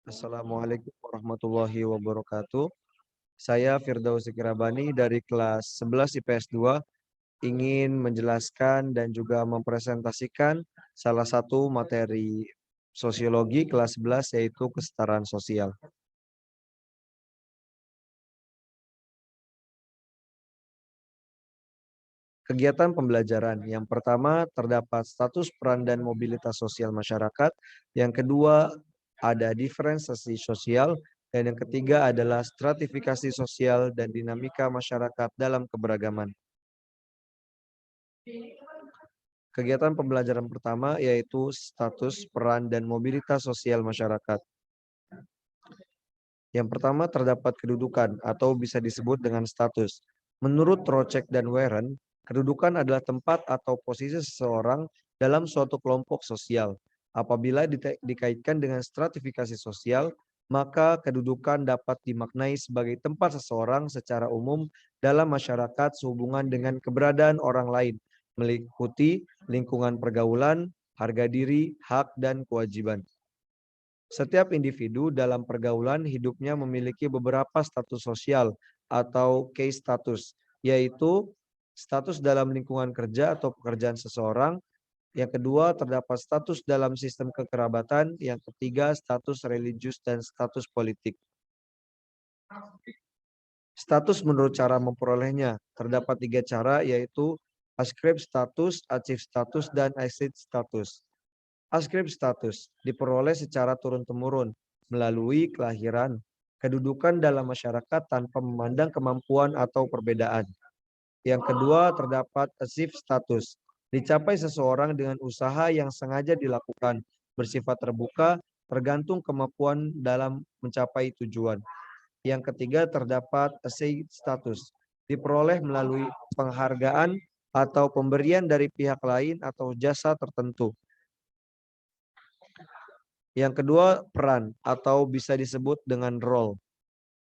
Assalamualaikum warahmatullahi wabarakatuh. Saya Firdausi Kirabani dari kelas 11 IPS 2 ingin menjelaskan dan juga mempresentasikan salah satu materi sosiologi kelas 11 yaitu kesetaraan sosial. Kegiatan pembelajaran yang pertama terdapat status peran dan mobilitas sosial masyarakat, yang kedua ada diferensiasi sosial, dan yang ketiga adalah stratifikasi sosial dan dinamika masyarakat dalam keberagaman. Kegiatan pembelajaran pertama yaitu status peran dan mobilitas sosial masyarakat. Yang pertama terdapat kedudukan atau bisa disebut dengan status. Menurut Trocek dan Warren, kedudukan adalah tempat atau posisi seseorang dalam suatu kelompok sosial. Apabila dikaitkan dengan stratifikasi sosial, maka kedudukan dapat dimaknai sebagai tempat seseorang secara umum dalam masyarakat sehubungan dengan keberadaan orang lain, meliputi lingkungan pergaulan, harga diri, hak, dan kewajiban. Setiap individu dalam pergaulan hidupnya memiliki beberapa status sosial atau case status, yaitu status dalam lingkungan kerja atau pekerjaan seseorang. Yang kedua, terdapat status dalam sistem kekerabatan. Yang ketiga, status religius dan status politik. Status menurut cara memperolehnya, terdapat tiga cara, yaitu ascript status, achieve status, dan exit status. Askrip status diperoleh secara turun-temurun melalui kelahiran, kedudukan dalam masyarakat tanpa memandang kemampuan atau perbedaan. Yang kedua, terdapat achieve status, dicapai seseorang dengan usaha yang sengaja dilakukan, bersifat terbuka, tergantung kemampuan dalam mencapai tujuan. Yang ketiga, terdapat essay status, diperoleh melalui penghargaan atau pemberian dari pihak lain atau jasa tertentu. Yang kedua, peran atau bisa disebut dengan role.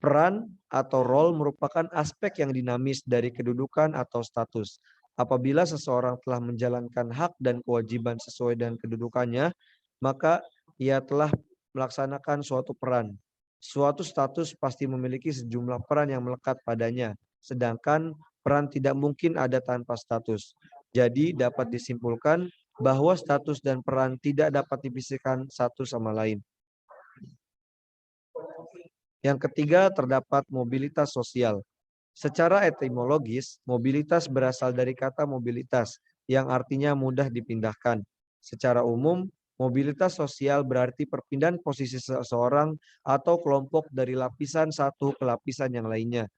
Peran atau role merupakan aspek yang dinamis dari kedudukan atau status. Apabila seseorang telah menjalankan hak dan kewajiban sesuai dengan kedudukannya, maka ia telah melaksanakan suatu peran. Suatu status pasti memiliki sejumlah peran yang melekat padanya, sedangkan peran tidak mungkin ada tanpa status. Jadi dapat disimpulkan bahwa status dan peran tidak dapat dipisahkan satu sama lain. Yang ketiga, terdapat mobilitas sosial. Secara etimologis, mobilitas berasal dari kata mobilitas, yang artinya mudah dipindahkan. Secara umum, mobilitas sosial berarti perpindahan posisi seseorang atau kelompok dari lapisan satu ke lapisan yang lainnya.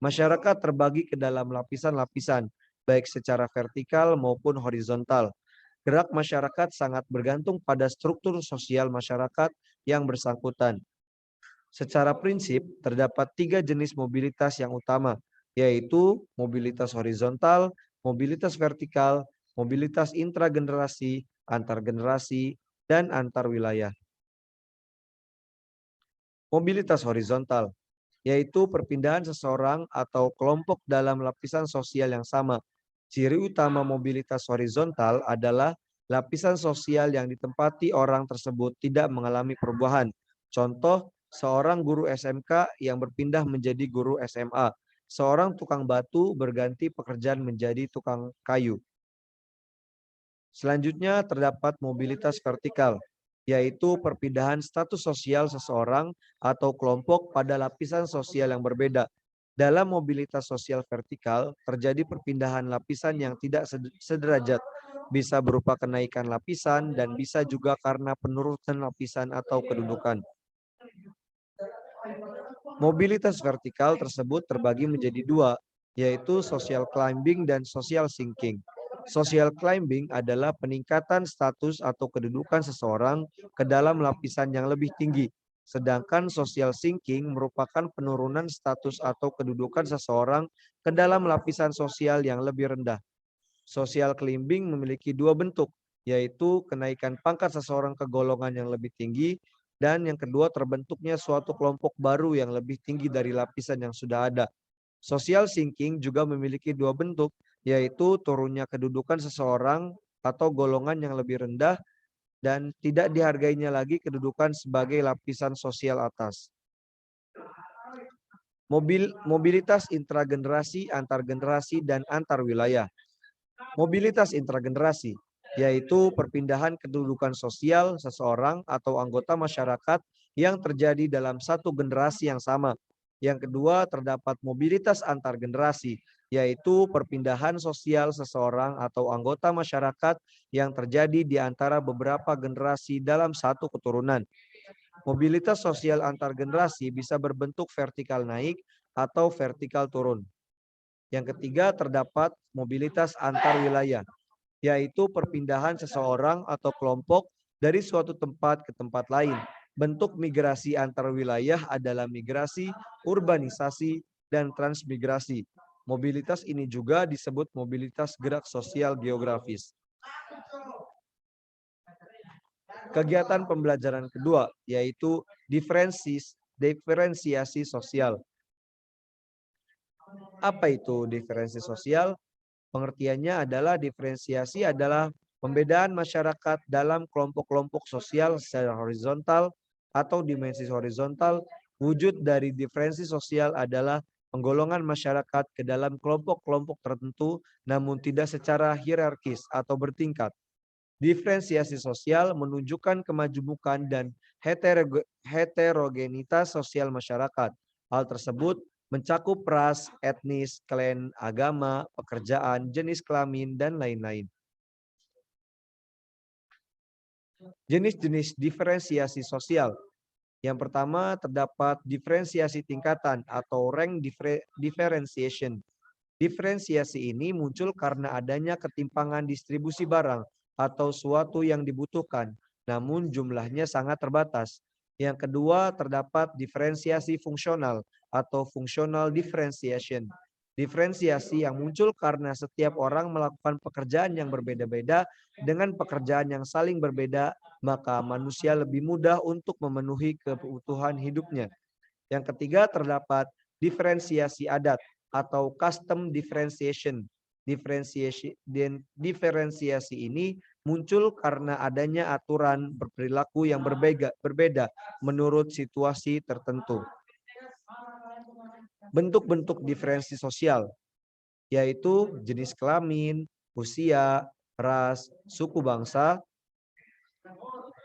Masyarakat terbagi ke dalam lapisan-lapisan, baik secara vertikal maupun horizontal. Gerak masyarakat sangat bergantung pada struktur sosial masyarakat yang bersangkutan. Secara prinsip, terdapat tiga jenis mobilitas yang utama, yaitu mobilitas horizontal, mobilitas vertikal, mobilitas intragenerasi, antar generasi, dan antar wilayah. Mobilitas horizontal, yaitu perpindahan seseorang atau kelompok dalam lapisan sosial yang sama. Ciri utama mobilitas horizontal adalah lapisan sosial yang ditempati orang tersebut tidak mengalami perubahan. Contoh, seorang guru SMK yang berpindah menjadi guru SMA. Seorang tukang batu berganti pekerjaan menjadi tukang kayu. Selanjutnya terdapat mobilitas vertikal, yaitu perpindahan status sosial seseorang atau kelompok pada lapisan sosial yang berbeda. Dalam mobilitas sosial vertikal, terjadi perpindahan lapisan yang tidak sederajat, bisa berupa kenaikan lapisan dan bisa juga karena penurunan lapisan atau kedudukan. Mobilitas vertikal tersebut terbagi menjadi dua, yaitu social climbing dan social sinking. Social climbing adalah peningkatan status atau kedudukan seseorang ke dalam lapisan yang lebih tinggi, sedangkan social sinking merupakan penurunan status atau kedudukan seseorang ke dalam lapisan sosial yang lebih rendah. Social climbing memiliki dua bentuk, yaitu kenaikan pangkat seseorang ke golongan yang lebih tinggi, dan yang kedua terbentuknya suatu kelompok baru yang lebih tinggi dari lapisan yang sudah ada. Social sinking juga memiliki dua bentuk, yaitu turunnya kedudukan seseorang atau golongan yang lebih rendah dan tidak dihargainya lagi kedudukan sebagai lapisan sosial atas. Mobilitas intragenerasi, antar generasi, dan antar wilayah. Mobilitas intragenerasi yaitu perpindahan kedudukan sosial seseorang atau anggota masyarakat yang terjadi dalam satu generasi yang sama. Yang kedua, terdapat mobilitas antar generasi, yaitu perpindahan sosial seseorang atau anggota masyarakat yang terjadi di antara beberapa generasi dalam satu keturunan. Mobilitas sosial antar generasi bisa berbentuk vertikal naik atau vertikal turun. Yang ketiga, terdapat mobilitas antar wilayah, yaitu perpindahan seseorang atau kelompok dari suatu tempat ke tempat lain. Bentuk migrasi antar wilayah adalah migrasi, urbanisasi, dan transmigrasi. Mobilitas ini juga disebut mobilitas gerak sosial geografis. Kegiatan pembelajaran kedua, yaitu diferensiasi sosial. Apa itu diferensiasi sosial? Pengertiannya adalah diferensiasi adalah pembedaan masyarakat dalam kelompok-kelompok sosial secara horizontal atau dimensi horizontal. Wujud dari diferensi sosial adalah penggolongan masyarakat ke dalam kelompok-kelompok tertentu namun tidak secara hierarkis atau bertingkat. Diferensiasi sosial menunjukkan kemajemukan dan heterogenitas sosial masyarakat. Hal tersebut mencakup ras, etnis, klan, agama, pekerjaan, jenis kelamin, dan lain-lain. Jenis-jenis diferensiasi sosial. Yang pertama, terdapat diferensiasi tingkatan atau rank differentiation. Diferensiasi ini muncul karena adanya ketimpangan distribusi barang atau suatu yang dibutuhkan, namun jumlahnya sangat terbatas. Yang kedua, terdapat diferensiasi fungsional atau functional differentiation. Diferensiasi yang muncul karena setiap orang melakukan pekerjaan yang berbeda-beda dengan pekerjaan yang saling berbeda, maka manusia lebih mudah untuk memenuhi kebutuhan hidupnya. Yang ketiga, terdapat diferensiasi adat atau custom differentiation. Diferensiasi ini muncul karena adanya aturan berperilaku yang berbeda menurut situasi tertentu. Bentuk-bentuk diferensi sosial, yaitu jenis kelamin, usia, ras, suku bangsa,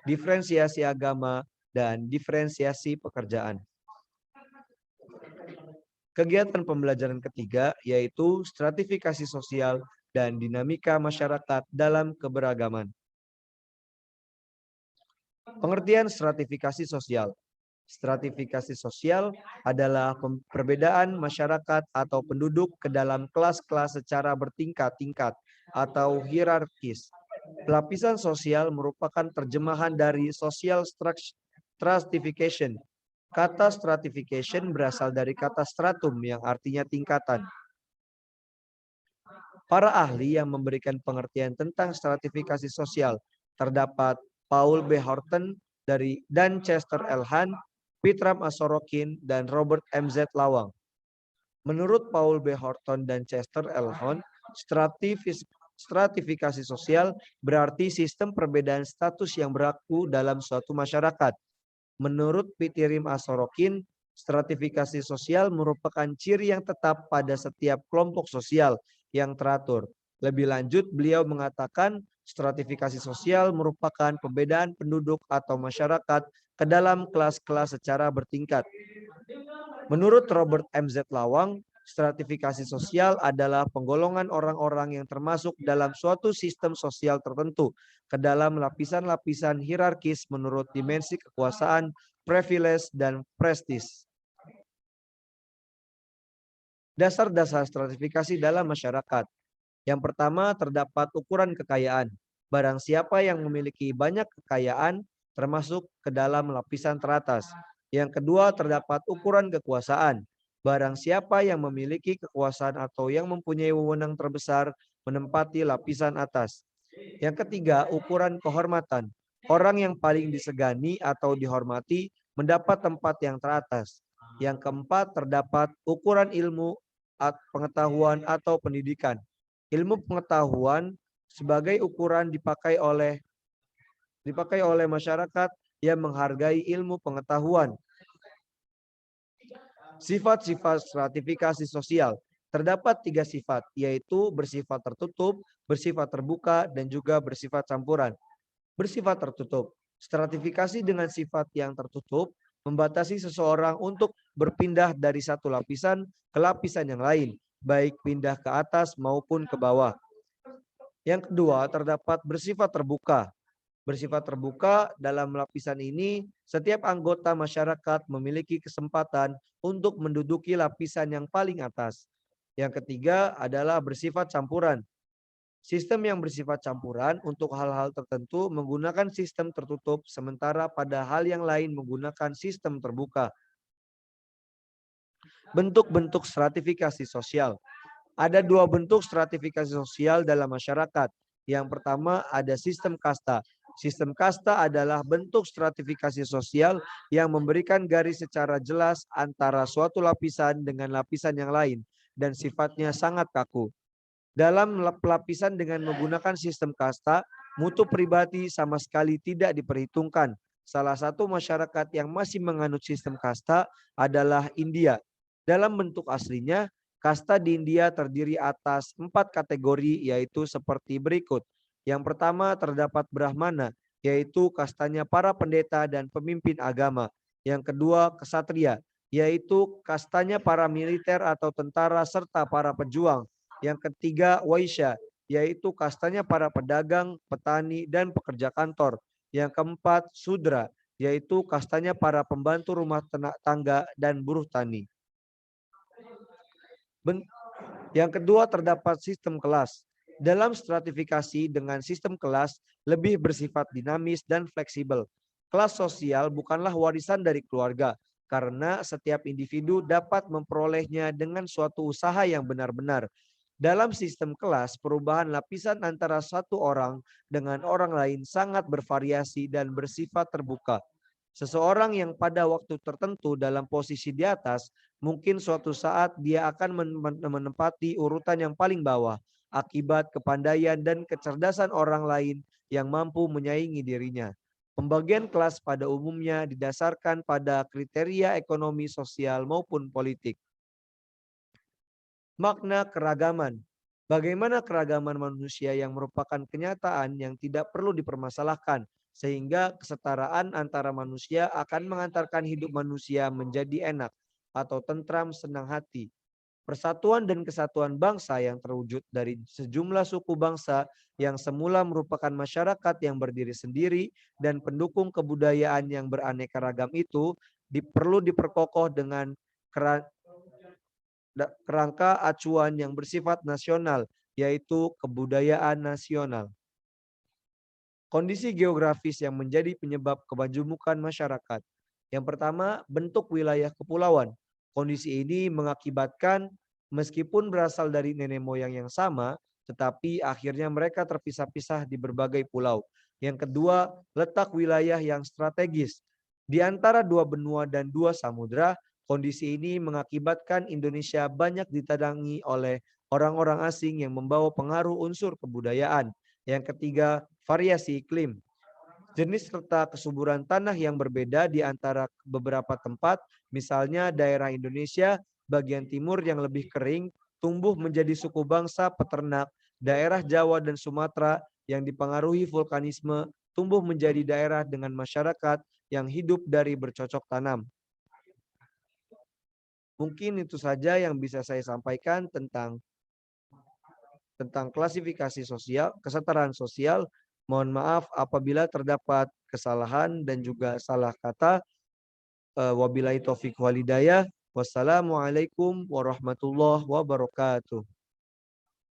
diferensiasi agama, dan diferensiasi pekerjaan. Kegiatan pembelajaran ketiga yaitu stratifikasi sosial dan dinamika masyarakat dalam keberagaman. Pengertian stratifikasi sosial. Stratifikasi sosial adalah perbedaan masyarakat atau penduduk ke dalam kelas-kelas secara bertingkat-tingkat atau hierarkis. Lapisan sosial merupakan terjemahan dari social stratification. Kata stratification berasal dari kata stratum yang artinya tingkatan. Para ahli yang memberikan pengertian tentang stratifikasi sosial terdapat Paul B. Horton dan Chester L. Hunt, Pitram A. Sorokin, dan Robert M. Z. Lawang. Menurut Paul B. Horton dan Chester L. Hunt, stratifikasi sosial berarti sistem perbedaan status yang berlaku dalam suatu masyarakat. Menurut Pitram A. Sorokin, stratifikasi sosial merupakan ciri yang tetap pada setiap kelompok sosial yang teratur. Lebih lanjut, beliau mengatakan stratifikasi sosial merupakan pembedaan penduduk atau masyarakat ke dalam kelas-kelas secara bertingkat. Menurut Robert M. Z. Lawang, stratifikasi sosial adalah penggolongan orang-orang yang termasuk dalam suatu sistem sosial tertentu ke dalam lapisan-lapisan hierarkis menurut dimensi kekuasaan, privilege, dan prestis. Dasar-dasar stratifikasi dalam masyarakat. Yang pertama, terdapat ukuran kekayaan. Barang siapa yang memiliki banyak kekayaan termasuk ke dalam lapisan teratas. Yang kedua, terdapat ukuran kekuasaan. Barang siapa yang memiliki kekuasaan atau yang mempunyai wewenang terbesar menempati lapisan atas. Yang ketiga, ukuran kehormatan. Orang yang paling disegani atau dihormati mendapat tempat yang teratas. Yang keempat, terdapat ukuran ilmu, pengetahuan atau pendidikan. Ilmu pengetahuan sebagai ukuran dipakai oleh dipakai oleh masyarakat yang menghargai ilmu pengetahuan. Sifat-sifat stratifikasi sosial. Terdapat 3 sifat, yaitu bersifat tertutup, bersifat terbuka, dan juga bersifat campuran. Bersifat tertutup. Stratifikasi dengan sifat yang tertutup membatasi seseorang untuk berpindah dari satu lapisan ke lapisan yang lain, baik pindah ke atas maupun ke bawah. Yang kedua, terdapat bersifat terbuka. Bersifat terbuka dalam lapisan ini, setiap anggota masyarakat memiliki kesempatan untuk menduduki lapisan yang paling atas. Yang ketiga adalah bersifat campuran. Sistem yang bersifat campuran untuk hal-hal tertentu menggunakan sistem tertutup, sementara pada hal yang lain menggunakan sistem terbuka. Bentuk-bentuk stratifikasi sosial. Ada 2 bentuk stratifikasi sosial dalam masyarakat. Yang pertama ada sistem kasta. Sistem kasta adalah bentuk stratifikasi sosial yang memberikan garis secara jelas antara suatu lapisan dengan lapisan yang lain dan sifatnya sangat kaku. Dalam pelapisan dengan menggunakan sistem kasta, mutu pribadi sama sekali tidak diperhitungkan. Salah satu masyarakat yang masih menganut sistem kasta adalah India. Dalam bentuk aslinya, kasta di India terdiri atas 4 kategori, yaitu seperti berikut. Yang pertama terdapat Brahmana, yaitu kastanya para pendeta dan pemimpin agama. Yang kedua Ksatria, yaitu kastanya para militer atau tentara serta para pejuang. Yang ketiga Waisya, yaitu kastanya para pedagang, petani, dan pekerja kantor. Yang keempat Sudra, yaitu kastanya para pembantu rumah tangga dan buruh tani. Yang kedua terdapat sistem kelas. Dalam stratifikasi dengan sistem kelas lebih bersifat dinamis dan fleksibel. Kelas sosial bukanlah warisan dari keluarga, karena setiap individu dapat memperolehnya dengan suatu usaha yang benar-benar. Dalam sistem kelas, perubahan lapisan antara satu orang dengan orang lain sangat bervariasi dan bersifat terbuka. Seseorang yang pada waktu tertentu dalam posisi di atas, mungkin suatu saat dia akan menempati urutan yang paling bawah akibat kepandaian dan kecerdasan orang lain yang mampu menyaingi dirinya. Pembagian kelas pada umumnya didasarkan pada kriteria ekonomi, sosial, maupun politik. Makna keragaman. Bagaimana keragaman manusia yang merupakan kenyataan yang tidak perlu dipermasalahkan, sehingga kesetaraan antara manusia akan mengantarkan hidup manusia menjadi enak atau tentram senang hati. Persatuan dan kesatuan bangsa yang terwujud dari sejumlah suku bangsa yang semula merupakan masyarakat yang berdiri sendiri dan pendukung kebudayaan yang beraneka ragam itu perlu diperkokoh dengan kerangka acuan yang bersifat nasional, yaitu kebudayaan nasional. Kondisi geografis yang menjadi penyebab kemajumukan masyarakat. Yang pertama, bentuk wilayah kepulauan. Kondisi ini mengakibatkan meskipun berasal dari nenek moyang yang sama, tetapi akhirnya mereka terpisah-pisah di berbagai pulau. Yang kedua, letak wilayah yang strategis. Di antara 2 benua dan 2 samudra, kondisi ini mengakibatkan Indonesia banyak ditadangi oleh orang-orang asing yang membawa pengaruh unsur kebudayaan. Yang ketiga, variasi iklim. Jenis serta kesuburan tanah yang berbeda di antara beberapa tempat, misalnya daerah Indonesia bagian timur yang lebih kering, tumbuh menjadi suku bangsa peternak, daerah Jawa dan Sumatera yang dipengaruhi vulkanisme, tumbuh menjadi daerah dengan masyarakat yang hidup dari bercocok tanam. Mungkin itu saja yang bisa saya sampaikan tentang klasifikasi sosial, kesetaraan sosial. Mohon maaf apabila terdapat kesalahan dan juga salah kata. Wabillahi taufiq walhidayah. Wassalamualaikum warahmatullahi wabarakatuh.